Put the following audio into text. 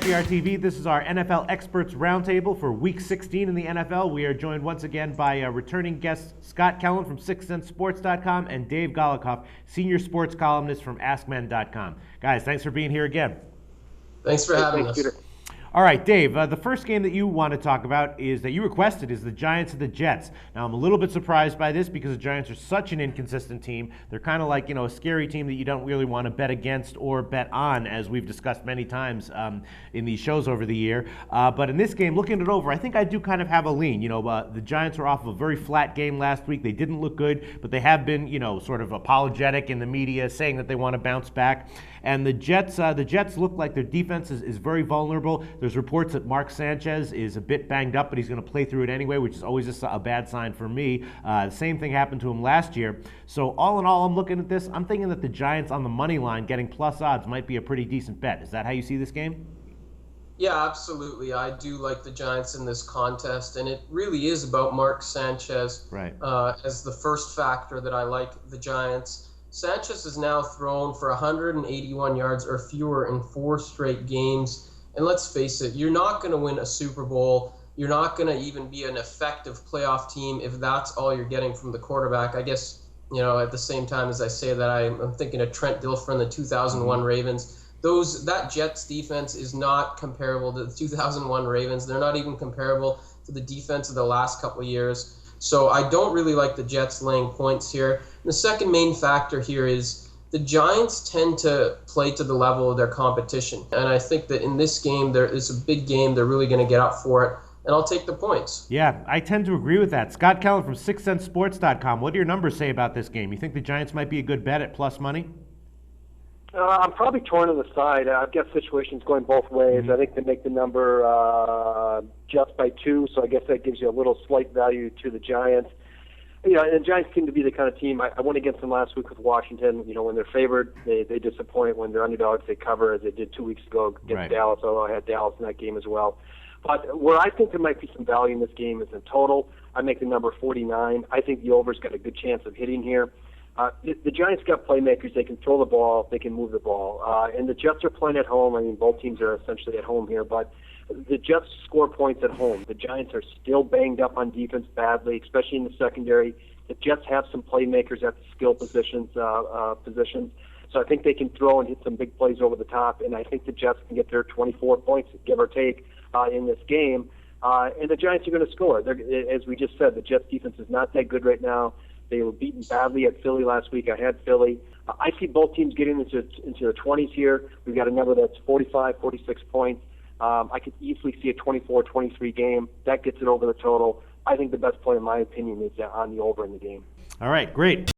CRTV, this is our NFL Experts Roundtable for Week 16 in the NFL. We are joined once again by returning guests Scott Kellen from SixCentSports.com and Dave Golikoff, senior sports columnist from AskMen.com. Guys, thanks for being here again. Thanks for having us. Peter. All right, Dave, the first game that you want to talk about is that you requested is the Giants and the Jets. Now, I'm a little bit surprised by this because the Giants are such an inconsistent team. They're kind of like, a scary team that you don't really want to bet against or bet on, as we've discussed many times in these shows over the year. But in this game, looking it over, I think I do kind of have a lean. The Giants were off of a very flat game last week. They didn't look good, but they have been, sort of apologetic in the media, saying that they want to bounce back. And the Jets look like their defense is very vulnerable. There's reports that Mark Sanchez is a bit banged up, but he's going to play through it anyway, which is always a bad sign for me. The same thing happened to him last year. So all in all, I'm looking at this. I'm thinking that the Giants on the money line getting plus odds might be a pretty decent bet. Is that how you see this game? Yeah, absolutely. I do like the Giants in this contest, and it really is about Mark Sanchez as the first factor that I like the Giants. Sanchez has now thrown for 181 yards or fewer in 4 straight games. And let's face it, you're not going to win a Super Bowl. You're not going to even be an effective playoff team if that's all you're getting from the quarterback. I guess, at the same time as I say that, I'm thinking of Trent Dilfer and the 2001 Ravens. That Jets defense is not comparable to the 2001 Ravens. They're not even comparable to the defense of the last couple of years. So I don't really like the Jets laying points here. And the second main factor here is the Giants tend to play to the level of their competition. And I think that in this game, it's a big game. They're really going to get up for it. And I'll take the points. Yeah, I tend to agree with that. Scott Kellen from SixCentSports.com. What do your numbers say about this game? You think the Giants might be a good bet at plus money? I'm probably torn on the side. I've got situations going both ways. I think they make the number just by 2, so I guess that gives you a little slight value to the Giants. And the Giants seem to be the kind of team, I went against them last week with Washington. When they're favored, they disappoint. When they're underdogs, they cover, as they did 2 weeks ago against Dallas, although I had Dallas in that game as well. But where I think there might be some value in this game is in total. I make the number 49. I think the over's got a good chance of hitting here. The Giants got playmakers. They can throw the ball. They can move the ball. And the Jets are playing at home. I mean, both teams are essentially at home here. But the Jets score points at home. The Giants are still banged up on defense badly, especially in the secondary. The Jets have some playmakers at the skill positions. So I think they can throw and hit some big plays over the top. And I think the Jets can get their 24 points, give or take, in this game. And the Giants are going to score. As we just said, the Jets defense is not that good right now. They were beaten badly at Philly last week. I had Philly. I see both teams getting into the 20s here. We've got a number that's 45, 46 points. I could easily see a 24-23 game. That gets it over the total. I think the best play, in my opinion, is on the over in the game. All right, great.